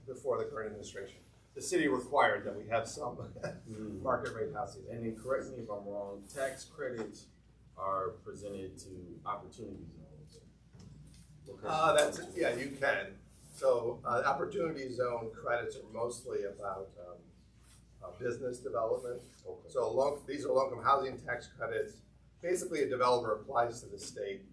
before the current administration. The city required that we have some market rate housing. And then correct me if I'm wrong, tax credits are presented to opportunity zones. Yeah, you can. So opportunity zone credits are mostly about business development. Okay. So these are low-income housing tax credits. Basically, a developer applies to the state.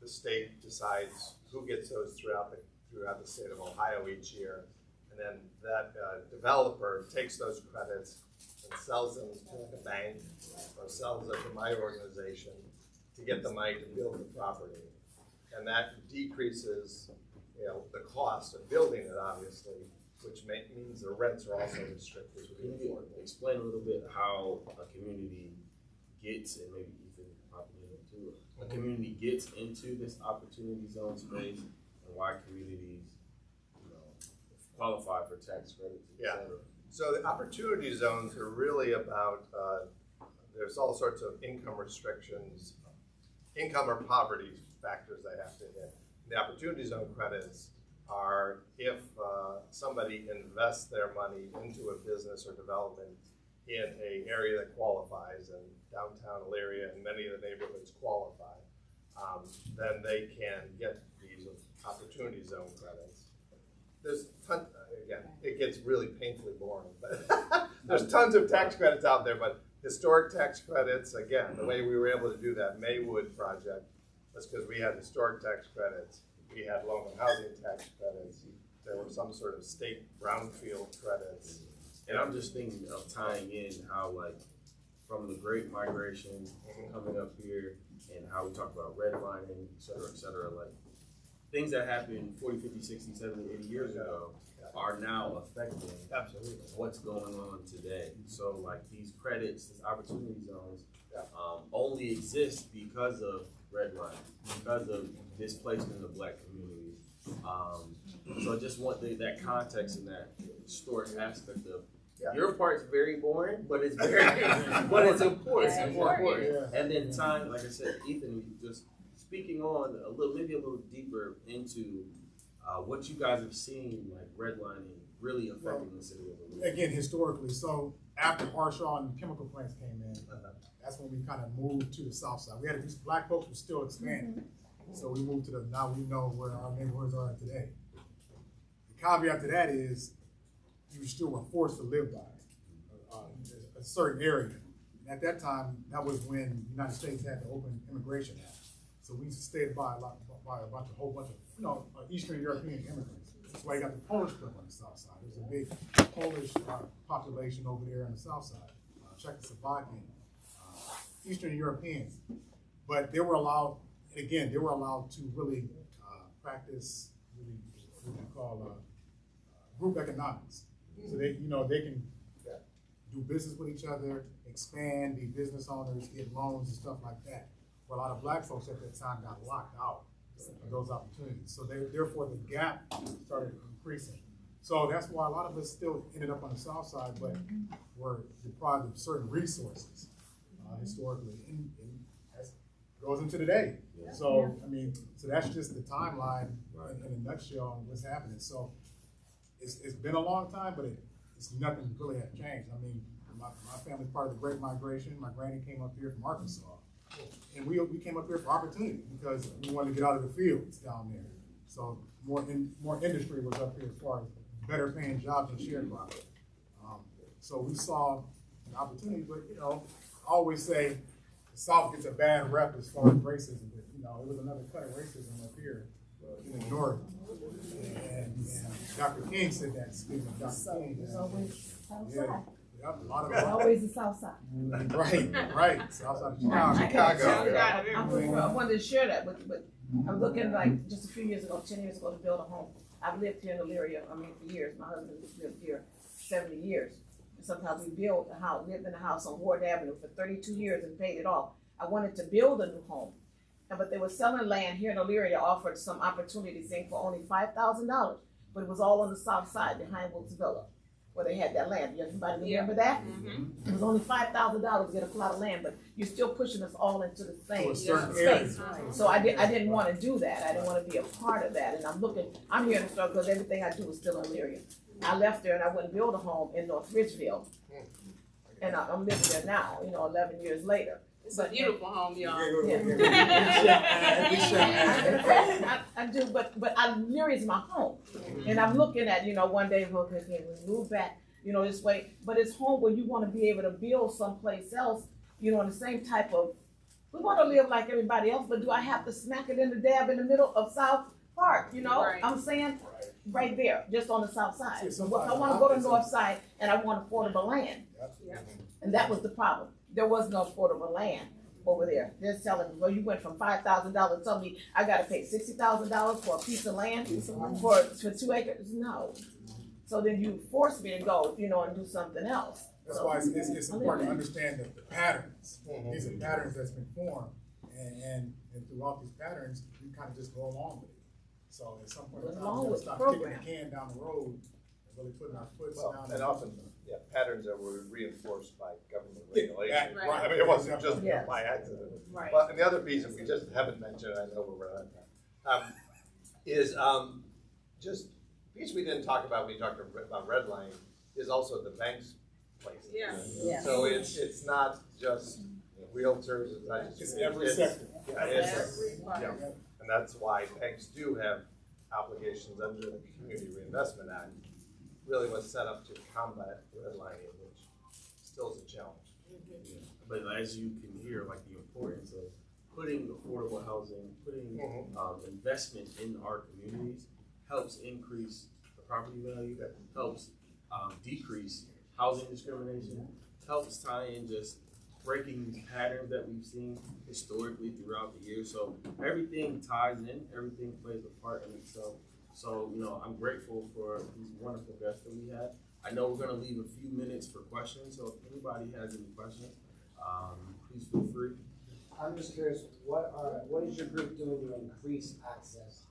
The state decides who gets those throughout the state of Ohio each year, and then that developer takes those credits and sells them to the bank or sells them to my organization to get the money to build the property, and that decreases, the cost of building it, obviously, which means the rents are also restricted. Can you explain a little bit how a community gets, and maybe Ethan probably too, a community gets into this opportunity zone space, and why communities, qualify for tax credits, et cetera? So the opportunity zones are really about, there's all sorts of income restrictions, income or poverty factors they have to hit. The opportunity zone credits are if somebody invests their money into a business or development in an area that qualifies, and downtown Elyria and many of the neighborhoods qualify, then they can get these opportunity zone credits. There's tons, again, it gets really painfully boring, but there's tons of tax credits out there, but historic tax credits, again, the way we were able to do that Maywood project was because we had historic tax credits, we had low-income housing tax credits, there were some sort of state brownfield credits. And I'm just thinking of tying in how, from the Great Migration coming up here, and how we talk about redlining, et cetera, things that happened 40, 50, 60, 70, 80 years ago are now affecting what's going on today. So these credits, these opportunity zones, only exist because of redlining, because of displacement of Black communities. So I just want that context and that historic aspect of your part's very boring, but it's very, but it's important. It's important. Yeah. And then time, like I said, Ethan, just speaking on maybe a little deeper into what you guys have seen, redlining really affecting the city of Elyria. Again, historically, so after Harshaw and chemical plants came in, that's when we kind of moved to the south side. We had these Black folks were still expanding, so we moved to now we know where our neighborhoods are today. The caveat to that is you still were forced to live by a certain area. And at that time, that was when the United States had the Open Immigration Act. So we stayed by a whole bunch of Eastern European immigrants. That's why you got the Polish group on the south side. There's a big Polish population over there on the south side, Czechoslovakian, Eastern Europeans. But they were allowed, again, to really practice what we call group economics. So they can do business with each other, expand, be business owners, get loans and stuff like that. But a lot of Black folks at that time got locked out of those opportunities. So therefore the gap started increasing. So that's why a lot of us still ended up on the south side, but were deprived of certain resources historically. And that goes into today. Yeah. So, so that's just the timeline in a nutshell on what's happening. So it's been a long time, but it's nothing really has changed. My family's part of the Great Migration. My granny came up here from Arkansas. And we came up here for opportunity because we wanted to get out of the fields down there. So more industry was up here as far as better paying jobs and sharecropping. So we saw an opportunity, but I always say the South gets a bad rep as far as racism, but it was another cut of racism up here in the North. And Dr. King said that, speaking of Dr. King. There's always Southside. Yep, a lot of There's always the South Side. Right. South side of Chicago. I wanted to share that, but I'm looking just a few years ago, 10 years ago, to build a home. I've lived here in Elyria, for years. My husband has lived here 70 years. And sometimes we built a house, lived in a house on Ward Avenue for 32 years and paid it off. I wanted to build a new home. But they were selling land here in Elyria, offered some opportunity thing for only $5,000, but it was all on the south side behind Wilkes Villa. where they had that land. Everybody remember that? Mm-hmm. It was only $5,000 to get a plot of land, but you're still pushing us all into the To a same certain space. area. So I didn't want to do that. I didn't want to be a part of that. And I'm here in the struggle because everything I do is still in Elyria. I left there and I went and built a home in North Ridgeville. And I'm living there now, 11 years later. It's a beautiful home, y'all. I do, but Elyria is my home. And I'm looking at, one day, okay, we move back, this way. But it's home where you want to be able to build someplace else, in the same type of, we want to live like everybody else, but do I have to smack it in the dab in the middle of South Park, Right. I'm saying, right there, just on the south side. See, Well, I want to go to north side and I want affordable land. And that was the problem. There was no affordable land over there. They're telling me, well, you went from $5,000, tell me I gotta pay $60,000 for a piece of land for 2 acres? No. So then you force me to go, and do something else. That's So, why it's important to understand the patterns. These are patterns that's been formed, and throughout these patterns, you kind of just go along with it. So at some point in time, Along we gotta with stop the kicking the program. can down the road and really putting our foot Well, down. and often, patterns that were reinforced by government Yeah, regulation. right. I mean, it wasn't just Yes. by accident. Right. Well, and the other piece that we just haven't mentioned, I know we're running out of time, is just a piece we didn't talk about when we talked about redlining is also the bank's place. Yeah. Yeah. So it's not just realtors, it's not just. It's every sector. Yeah, it's, Everybody. yeah. And that's why banks do have obligations under the Community Reinvestment Act. Really was set up to combat redlining, which still is a challenge. But as you can hear, like the importance of putting affordable housing, putting investment in our communities helps increase the property value, helps decrease housing discrimination, helps tie in just breaking these patterns that we've seen historically throughout the years. So everything ties in, everything plays a part in itself. So, I'm grateful for these wonderful guests that we had. I know we're gonna leave a few minutes for questions, so if anybody has any questions, please feel free. I'm just curious, what is your group doing to increase access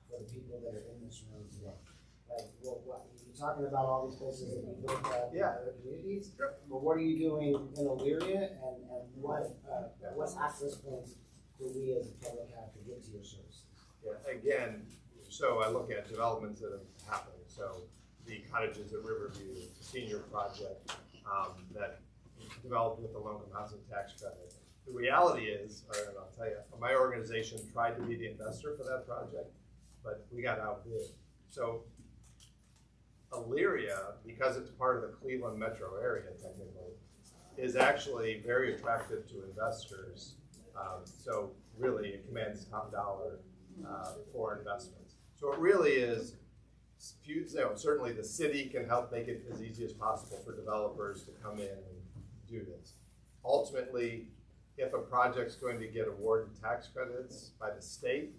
for the people that are in this room today? Like, what you're talking about all these places that you look at in other communities, but what are you doing in Elyria, and what's access points do we as a public have to get to your services? Yeah, again, so I look at developments that have happened. So the cottages at Riverview, the senior project that developed with the low-income housing tax credit. The reality is, and I'll tell you, my organization tried to be the investor for that project, but we got outbid. So Elyria, because it's part of the Cleveland metro area technically, is actually very attractive to investors. So really it commands top dollar for investments. So it really is, certainly the city can help make it as easy as possible for developers to come in and do this. Ultimately, if a project's going to get awarded tax credits by the state,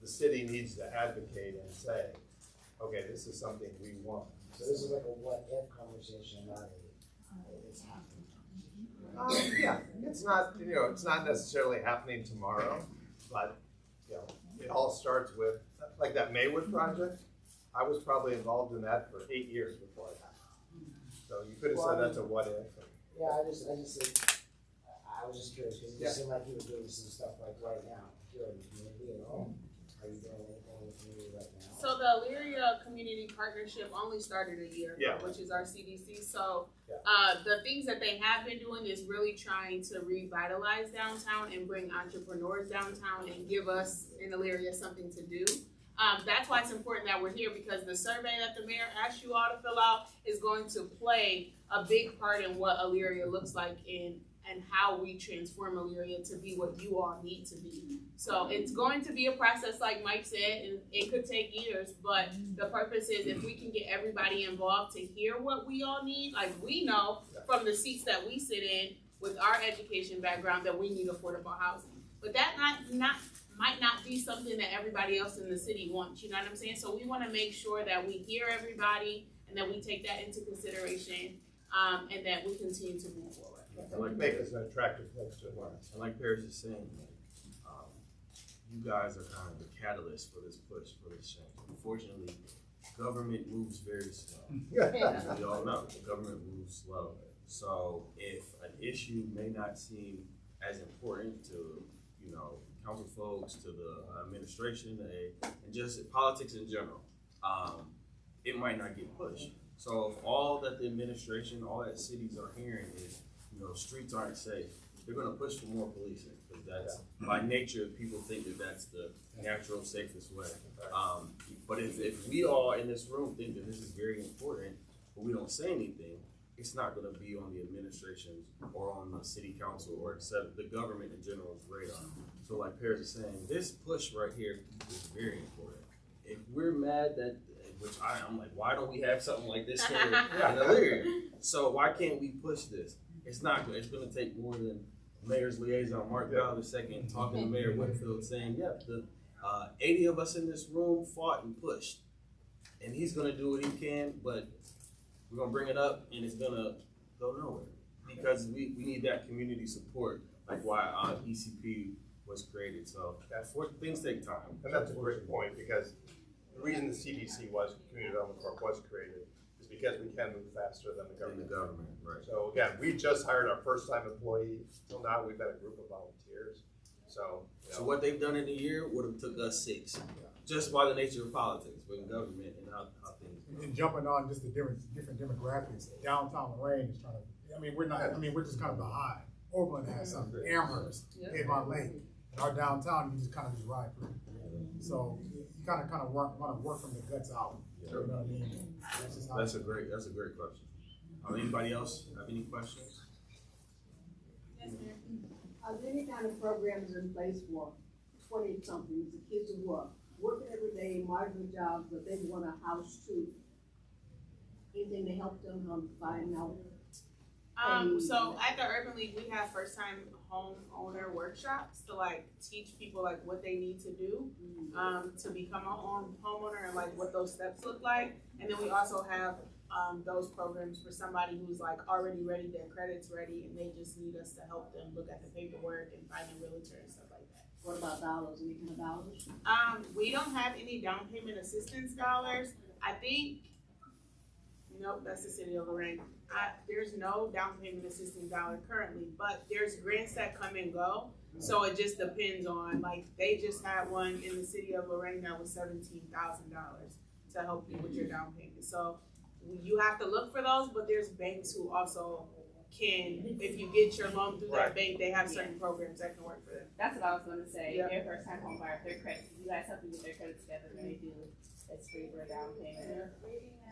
the city needs to advocate and say, okay, this is something we want. So this is like a what-if conversation, not it's happening. Yeah, it's not, it's not necessarily happening tomorrow, but, it all starts with, like that Maywood project, I was probably involved in that for 8 years before it happened. So you could have said that's a what if. Yeah, I was just curious, because it just seemed like you were doing some stuff like right now, here in the community at all. Are you doing anything in the community right now? So the Elyria Community Partnership only started a year ago, which is our CDC. So the things that they have been doing is really trying to revitalize downtown and bring entrepreneurs downtown and give us in Elyria something to do. That's why it's important that we're here, because the survey that the mayor asked you all to fill out is going to play a big part in what Elyria looks like and how we transform Elyria to be what you all need to be. So it's going to be a process, like Mike said, and it could take years, but the purpose is if we can get everybody involved to hear what we all need, like we know from the seats that we sit in with our education background that we need affordable housing. But that might not be something that everybody else in the city wants, you know what I'm saying? So we wanna make sure that we hear everybody and that we take that into consideration and that we continue to move forward. Like make this an attractive place to work. And like Paris is saying, you guys are kind of the catalyst for this push, for this change. Unfortunately, government moves very slow. Yeah. As we all know, the government moves slow. So if an issue may not seem as important to, council folks, to the administration, and just politics in general, it might not get pushed. So if all that the administration, all that cities are hearing is, streets aren't safe, they're gonna push for more policing, because that's, by nature, people think that that's the natural, safest way. But if we all in this room think that this is very important, but we don't say anything, it's not gonna be on the administration's or on the city council or except the government in general's radar. So like Paris is saying, this push right here is very important. If we're mad that, which I'm like, why don't we have something like this here in Elyria? So why can't we push this? It's gonna take more than Mayor's liaison, Mark Bell II, talking to Mayor Whitfield saying, yeah, the 80 of us in this room fought and pushed. And he's gonna do what he can, but we're gonna bring it up and it's gonna go nowhere. Because we need that community support, like why ECP was created. So things take time. And that's a great point, because the reason the CDC Community Development Corp was created is because we can move faster than the government. Right. So again, we just hired our first time employee. Till now, we've been a group of volunteers. So what they've done in a year would have took us 6, just by the nature of politics, but in government and how things go. And jumping on just the different demographics, downtown Lorain is trying to, we're just kind of behind. Oakland has something, Amherst, Avon Lake, and our downtown, you just kind of ride through. So you kind of want to work from the guts out. You know what I mean? That's a great question. Anybody else have any questions? Yes, ma'am. Are there any kind of programs in place for 20-somethings, the kids who are working every day, marginal jobs, but they want a house too? Anything to help them find out? So at the Urban League, we have first-time homeowner workshops to teach people what they need to do to become a homeowner and what those steps look like. And then we also have those programs for somebody who's already ready, their credit's ready, and they just need us to help them look at the paperwork and find a realtor and stuff like that. What about dollars? Any kind of dollars? We don't have any down payment assistance dollars. I think, nope, that's the city of Lorain. There's no down payment assistance dollar currently, but there's grants that come and go. So it just depends on, they just had one in the city of Lorain that was $17,000 to help you with your down payment. So you have to look for those, but there's banks who also can, if you get your loan through that bank, they have certain programs that can work for them. That's what I was gonna say. Their first time home buyer, their credit, you guys help them get their credit together when they do. It's free for a down payment.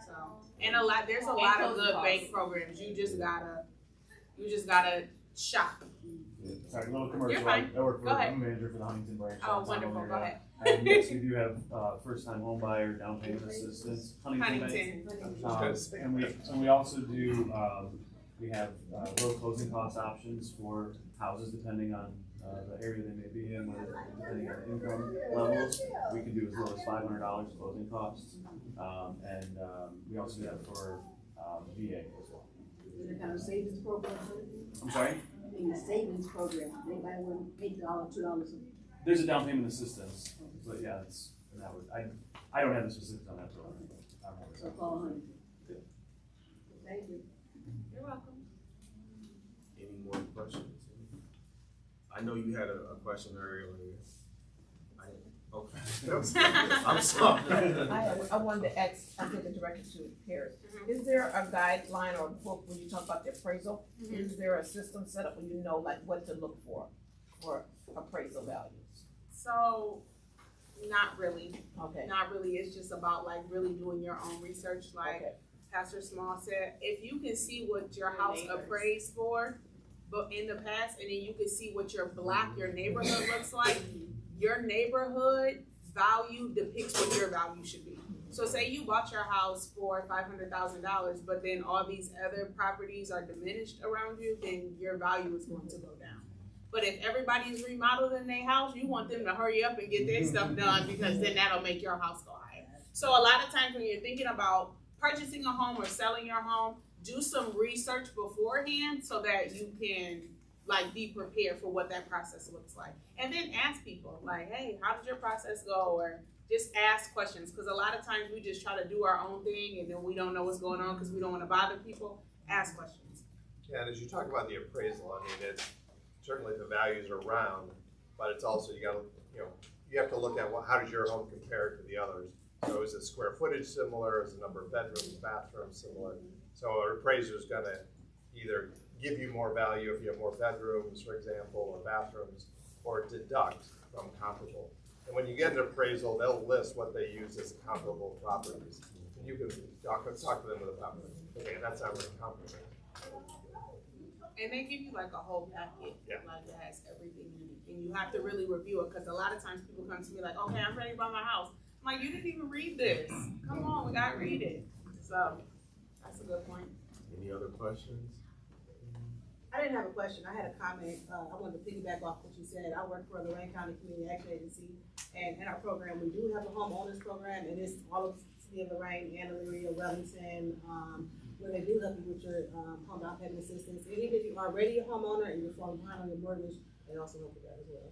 So, and there's a lot of good bank programs. You just gotta shop. Sorry, a little commercial. You're fine. I work for, Go ahead. I'm a manager for the Huntington branch. Oh, wonderful. Go ahead. And yes, we do have first-time home buyer down payment assistance. Huntington. And we also do we have low closing cost options for houses depending on the area they may be in, depending on income levels. We can do as low as $500 closing costs, and we also do that for VA as well. Is there kind of savings program? I'm sorry? In the savings program, anybody want $8, $2? There's a down payment assistance, but yeah, I don't have the specifics on that program. So call Huntington. Thank you. You're welcome. Any more questions? I know you had a question earlier. Okay. I'm sorry. I wanted to ask, I did the director to Paris. Is there a guideline or book when you talk about the appraisal? Is there a system set up where you know what to look for appraisal values? So, not really. Okay. Not really. It's just about really doing your own research. Pastor Small said, if you can see what your house appraised for, but in the past, and then you can see what your neighborhood looks like, your neighborhood value depicts what your value should be. So say you bought your house for $500,000, but then all these other properties are diminished around you, then your value is going to go down. But if everybody's remodeling their house, you want them to hurry up and get their stuff done, because then that'll make your house go higher. So a lot of times when you're thinking about purchasing a home or selling your home, do some research beforehand so that you can be prepared for what that process looks like. And then ask people hey, how did your process go? Or just ask questions, because a lot of times we just try to do our own thing and then we don't know what's going on because we don't want to bother people. Ask questions. Yeah, and as you talk about the appraisal, I mean, it's certainly the values are round, but it's also, you have to look at how does your home compare to the others. So is the square footage similar? Is the number of bedrooms, bathrooms similar? So an appraiser is going to either give you more value if you have more bedrooms, for example, or bathrooms, or deduct from comparable. And when you get an appraisal, they'll list what they use as comparable properties. And you can talk to them about, okay, that's not really comparable. And they give you like a whole packet, Yeah. like that has everything you need. And you have to really review it, because a lot of times people come to me like, okay, I'm ready to buy my house. I'm like, you didn't even read this. Come on, we gotta read it. So that's a good point. Any other questions? I didn't have a question, I had a comment. I wanted to piggyback off what you said. I work for the Lorain County Community Action Agency, and in our program, we do have a homeowners program, and it's all of the city of Lorain and Elyria, Wellington, where they do help you with your home down payment assistance. And even if you're already a homeowner and you're falling behind on your mortgage, they also help with that as well.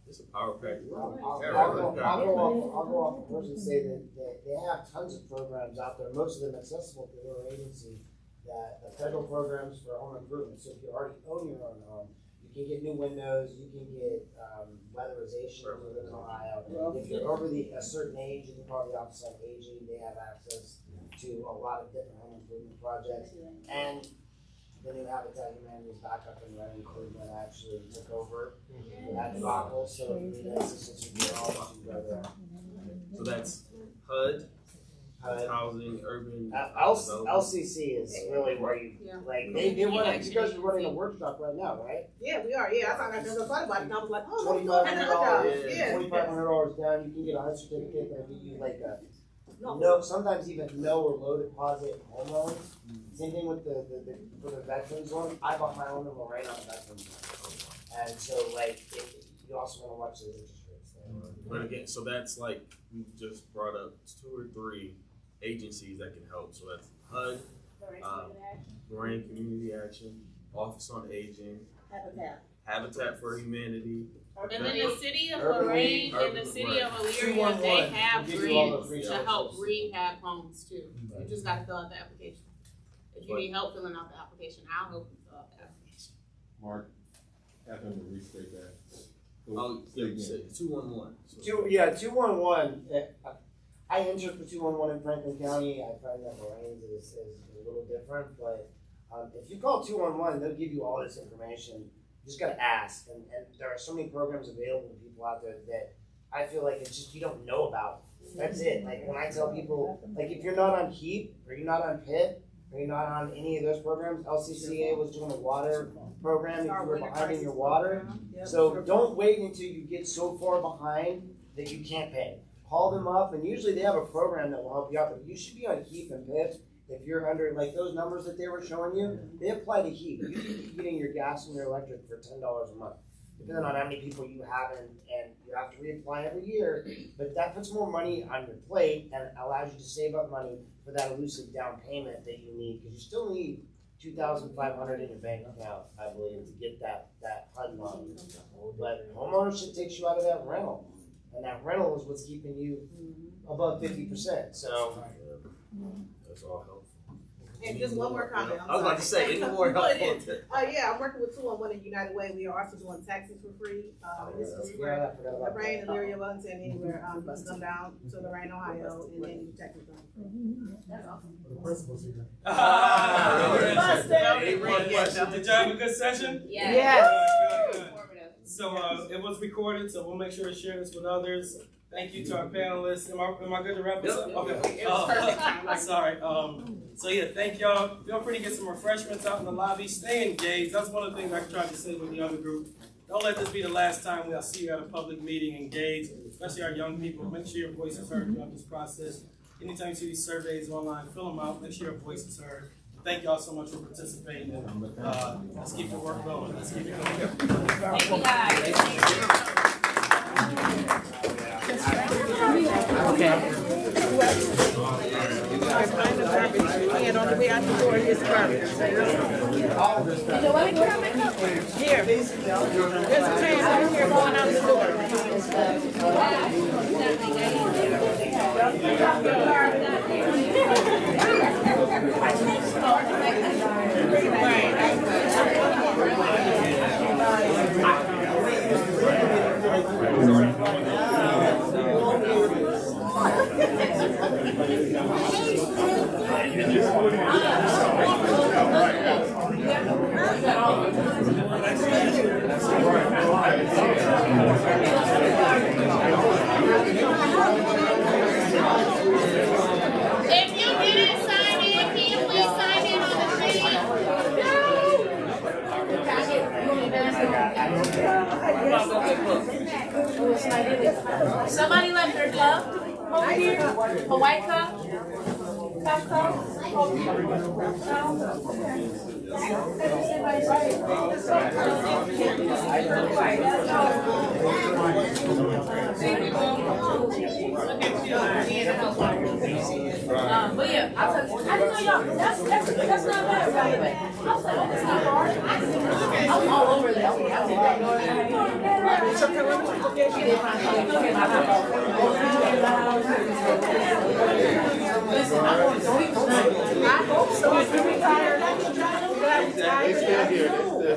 It's a power pack. I'll go off first and say that they have tons of programs out there, most of them accessible through their agency, that the federal programs for home improvement. So if you already own your own home, you can get new windows, you can get weatherization within Ohio. If you're over a certain age, you can call the Office on Aging. They have access to a lot of different home improvement projects. And the new Habitat Humanity's back up and running. Cleveland actually took over that debacle. So if you need assistance, you can all go there. So that's HUD. Housing, urban. LCC is really where you like. They run. You guys are running a workshop right now, right? Yeah, we are. Yeah, I thought about it, and I was like, oh, $2,500. yeah. $2,500 down. You can get a HUD certificate that'll give you like a no, sometimes even no or low deposit home loan. Same thing with for the veterans one. I bought my own in Lorain on a veterans one, and so like you also want to watch the interest rates there. But again, so that's like we just brought up 2 or 3 agencies that can help. So that's HUD, Lorain Community Action, Office on Aging, Habitat for Humanity. And then the city of Lorain and the city of Elyria, they have grants to help rehab homes too. You just gotta fill out the application. If you need help filling out the application, I'll help you fill out the application. Mark, have him to restate that. Oh, yeah, 211. 211. I entered for 211 in Franklin County. I find that Lorain's is a little different, but if you call 211, they'll give you all this information. You just gotta ask, and there are so many programs available to people out there that I feel like it's just you don't know about. That's it. Like when I tell people, like if you're not on HEAP or you're not on PIT or you're not on any of those programs, LCCA was doing a water program if you were behind in your water. So don't wait until you get so far behind that you can't pay. Call them up, and usually they have a program that will help you out. But you should be on HEAP and PIT. If you're under, like those numbers that they were showing you, they apply to HEAP. You could be getting your gas and your electric for $10 a month, depending on how many people you have, and you have to reapply every year. But that puts more money on your plate and allows you to save up money for that elusive down payment that you need, because you still need $2,500 in your bank account, I believe, to get that HUD money. But homeownership takes you out of that rental, and that rental is what's keeping you above 50%. So. That's all helpful. And just one more comment. I was about to say, any more helpful? Yeah, I'm working with 211 in United Way. We are also doing taxis for free. This is for Lorain, Elyria, Wellington, anywhere. Bus come down to Lorain, Ohio, and then you taxi them. That's awesome. The principal's here. Did y'all have a good session? Yeah. Good. So it was recorded, so we'll make sure to share this with others. Thank you to our panelists. Am I good to wrap this up? Okay. Sorry. So yeah, thank y'all. Feel free to get some refreshments out in the lobby. Stay engaged. That's one of the things I tried to say with the other group. Don't let this be the last time we'll see you at a public meeting. Engage, especially our young people. Make sure your voice is heard throughout this process. Anytime you see these surveys online, fill them out. Make sure your voice is heard. Thank y'all so much for participating. And, let's keep the work going. Let's keep it going. Thank you guys. Find the garbage and on the way out the door is garbage. Here. There's a can right here going out the door. Somebody left their cup over here, a white cup. But yeah, I didn't know y'all. That's not bad, by the way. I was like, oh, it's not hard. I'm all over that.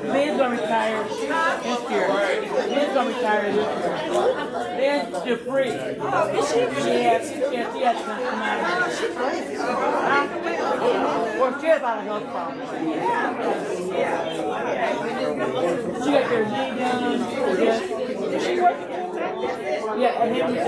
Ben's gonna retire this year. Ben's gonna retire this year. Ben's still free. She has to come out of it. Well, she has a lot of health problems. She got her knee done. Yes. Yeah, and him too.